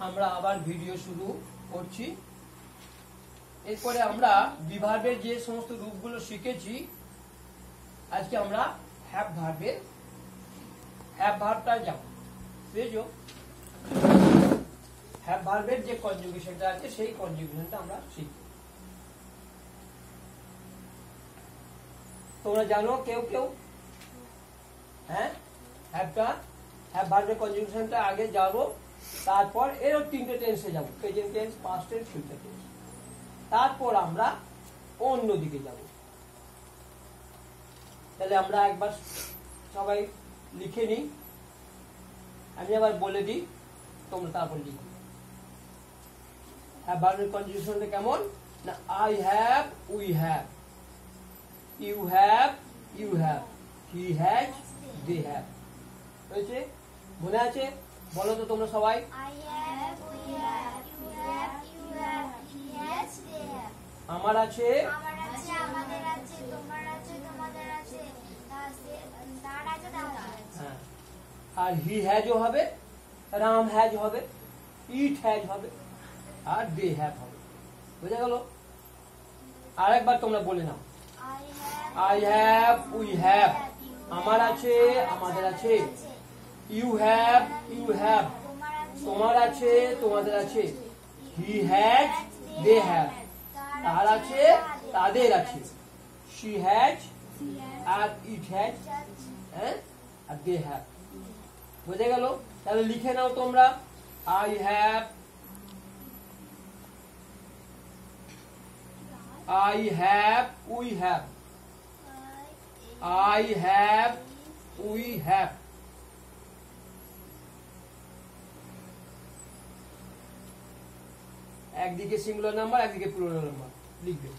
আমরা আবার ভিডিও শুরু করছি। এরপরে আমরা বিভার্বের যে সমস্ত রূপগুলো শিখেছি, আজকে আমরা হ্যাভ ভার্বটা যাব। বুঝেছো? হ্যাভ ভার্বের যে কনজুগেশনটা আছে সেই কনজুগেশনটা আমরা শিখব। তোমরা জানো কেউ কেউ? হ্যাঁ, হ্যাভ ভার্বের কনজুগেশনটা আগে যাবো, তারপর এরও তিনটে টেন্সে যাব, present tense, past tense, future tense. তারপর আমরা অন্য দিকে যাব। তাহলে আমরা একবার সবাই লিখে নিই, আমি আবার বলে দিই, তোমরা তারপর লিখো। হ্যাভ ভার্বের কনজুগেশনটা কেমন না? I have, we have, you have, you have, he has, they have. হয়েছে? মনে আছে? বলো তো তোমরা সবাই। আমার আছে, আর হি হ্যাজও হবে, রাম হ্যাজ হবে, ইট হ্যাজ হবে, আর দে হ্যাভ হবে। বুঝা গেল? আরেকবার তোমরা বলে নাও। আই হ্যাভ, উই হ্যাভ, আমার আছে, আমাদের আছে। ইউ হ্যাভ, ইউ হ্যাভ, তোমার আছে, তোমাদের আছে। হি হ্যাজ, দে হ্যাভ, তার আছে, তাদের আছে। শি হ্যাজ, আর ইট হ্যাজ, আর দে হ্যাভ। বুঝে গেল? তাহলে লিখে নাও তোমরা। I have, I have, we have, I have, we have। একদিকে সিঙ্গুলার নাম্বার, একদিকে প্লুরাল নাম্বার লিখবে।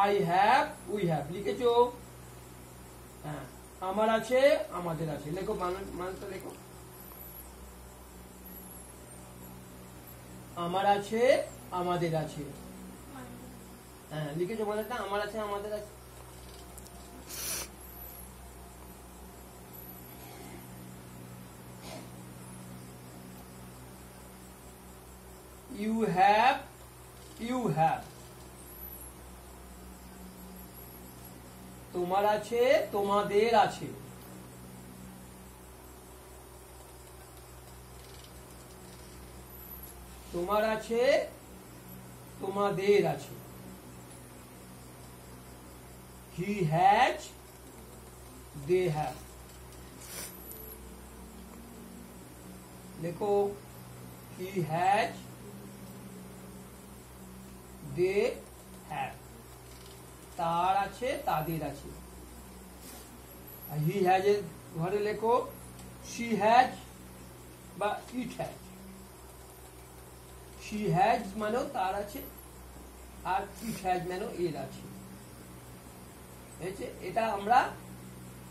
I have, we have লিখেছো? হ্যাঁ, আমার আছে, আমাদের আছে। লেখো, মানটা লেখো। আমার আছে, আমাদের আছে। হ্যাঁ, লিখেছো মানেটা? আমার আছে, আমাদের আছে। ইউ হ্যাভ, ইউ হ্যাভ, তোমার আছে, তোমাদের আছে। তোমার আছে, তোমাদের আছে। He has, they have. দেখো, হি হ্যাজ, দে হ্যাভ, তার আছে, তাদের আছে। হি হ্যাজ এর ঘরে লেখো শি হ্যাজ বা ইট হ্যাজ। শি হ্যাজ মানেও তার আছে, আর ইট হ্যাজ মানেও এর আছে। এটা আমরা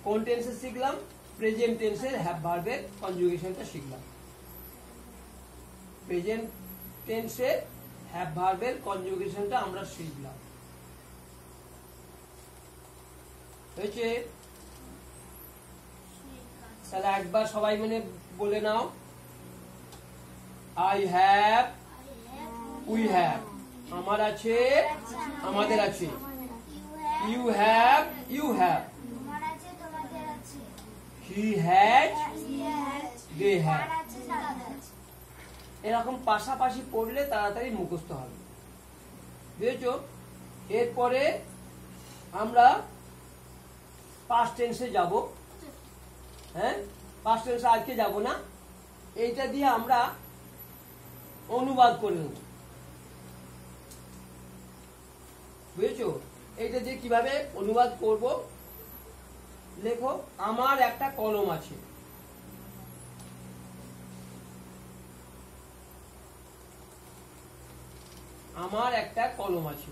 কোন টেন্সে শিখলাম? প্রেজেন্ট টেন্সের হ্যাভ ভার্বের কনজুগেশনটা শিখলাম। প্রেজেন্ট টেন্সে হ্যাভ ভার্বের কনজুগেশনটা আমরা শিখলাম। হয়েছে? তাহলে একবার সবাই মানে বলে নাও। আই হ্যাভ, উই হ্যাভ, আমার আছে, আমাদের আছে। You have, you have, he has, they have. এরকম পাশাপাশি পড়লে তাড়াতাড়ি মুখস্থ হবে। বুঝেছো? এরপরে আমরা পাস্ট টেন্সে যাব। হ্যাঁ, পাস্ট টেন্সে আজকে যাব না, এইটা দিয়ে আমরা অনুবাদ করে নেব। বুঝেছো? এইটা দিয়ে কিভাবে অনুবাদ করব? লেখো, আমার একটা কলম আছে। আমার একটা কলম আছে।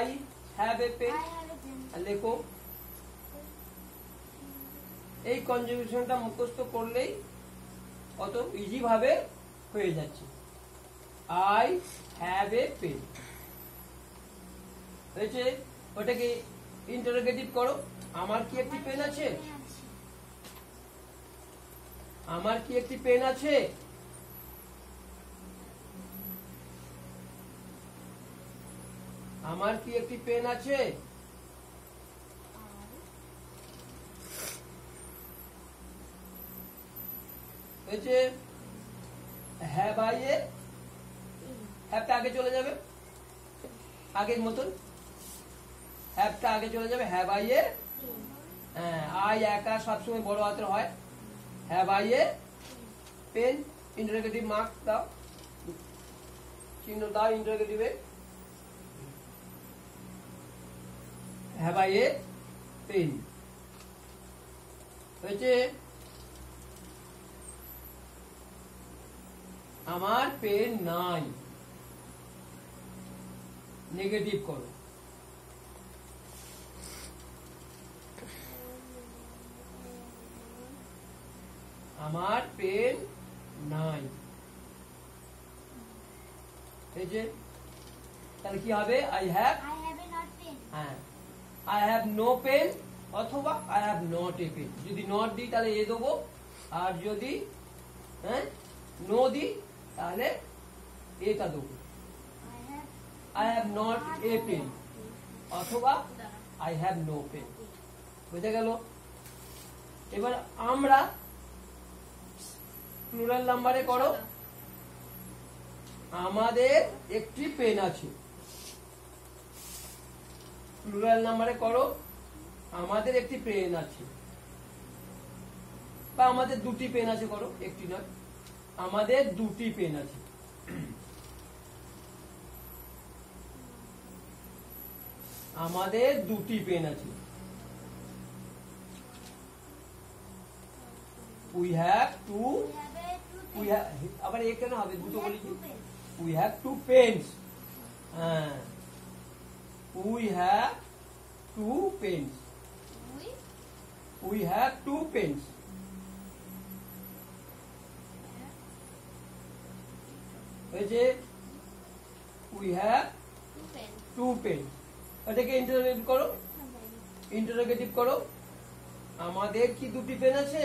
I have a pen। লেখো, এই কনজুগেশনটা মুখস্থ করলেই কত ইজি ভাবে হয়ে যাচ্ছে। I have a pen। হয়েছে? ওটাকে ইন্টারোগেটিভ করো। আমার কি একটি পেন আছে? আমার কি একটি পেন আছে? আমার কি একটি পেন আছে? হয়েছে? হ্যাভ আই এ, হ্যাভটা আগে চলে যাবে, আগের মতন হ্যাভটা আগে চলে যাবে। হ্যাভ আই এ, হ্যাঁ, আই একা সবসময় বড় হাতের হয়। Have I a pen, interrogative mark দাও, চিহ্ন দাও ইন্টারোগেটিভে। হ্যাভ আই এ পেন, হয়েছে? আমার পেন নাই, নেগেটিভ করো। আমার পেন নাই, হয়েছে? তাহলে কি হবে? আই হ্যাভ, হ্যাঁ, আই হ্যাভ নো পেন অথবা I have not a pen. যদি নট দিই তাহলে এ দেবো, আর যদি নো দিই তাহলে এটা দেবো। I have not a pen অথবা আই হ্যাভ নো পেন। বুঝে গেল? এবার আমরা প্লুরাল নাম্বারে করো। আমাদের একটি পেন আছে। প্লুরাল নাম্বারে করো। আমাদের একটি পেন আছে, বা আমাদের দুটি পেন আছে করো, একটি নয়। আমাদের দুটি পেন আছে। আমাদের দুটি পেন আছে। উই হ্যাভ টু, আবার এক কেন হবে? দুটো বলি কি? We have two pens. হ্যাঁ, we have two pens. We have two pens. হয়েছে? We have two pens. এটাকে ইন্টারোগেটিভ করো, ইন্টারোগেটিভ করো। আমাদের কি দুটি পেন আছে?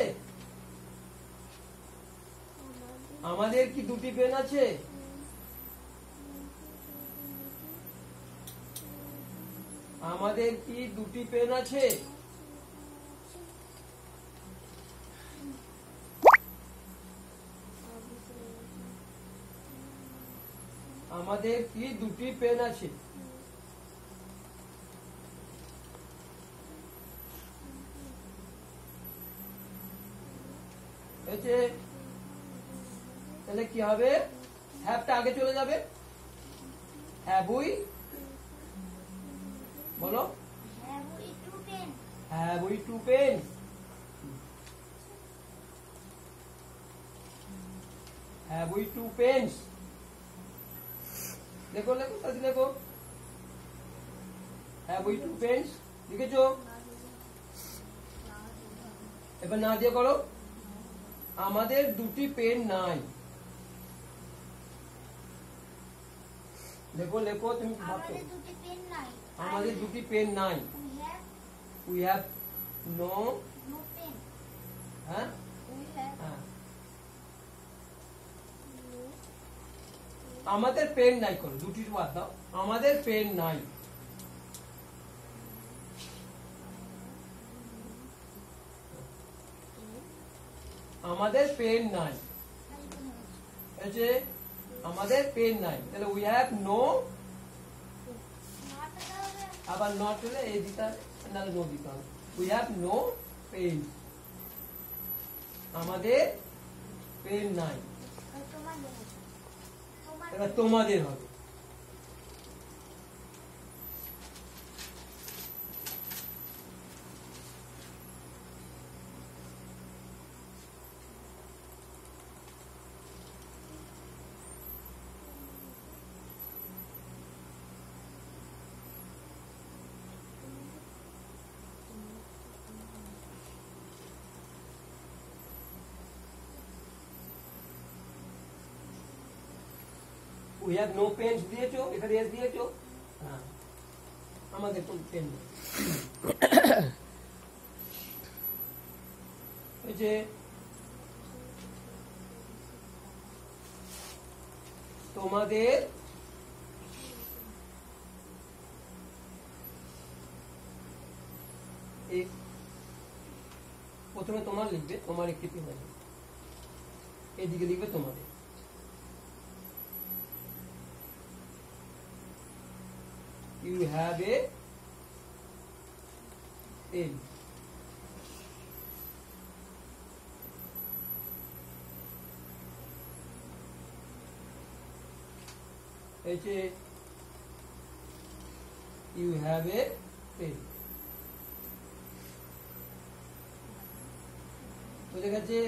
আমাদের কি দুটি পেন আছে? আমাদের কি দুটি পেন আছে? আমাদের কি দুটি পেন আছে? তাহলে কি হবে? হ্যাভটা আগে চলে যাবে। হ্যাভ উই, বলো, have we two pen. Have we two pens. লেখো লেখো তাড়াতাড়ি লেখো। হ্যাভ উই টু পেন্স লিখেছো? এবার না দিয়ে করো। আমাদের দুটি পেন নাই। লেখো লেখো, তুমি কি ভাবছো? আমাদের দুটি পেন নাই। উই হ্যাভ নো, হ্যাঁ, আমাদের পেন নাই করো, দুটি বাদ দাও। আমাদের পেন নাই। আমাদের পেন নাই, হয়েছে? আমাদের পেন নাই। তাহলে উই হ্যাভ নো, আবার নট হলে এই দিতে হবে, নাহলে নো দিতে হবে। We have no pen. আমাদের পেন নাই। এবার তোমাদের হবে। উই হ্যাভ নো পেন্স দিয়েছো, এখানে এস দিয়েছো। হ্যাঁ, আমাদের কোন পেন নেই। এই যে তোমাদের প্রথমে তোমার লিখবে, তোমার একটি পেন আছে, এদিকে লিখবে তোমাদের। You have a pen. এই যে you have a pen. বুঝে গেছে?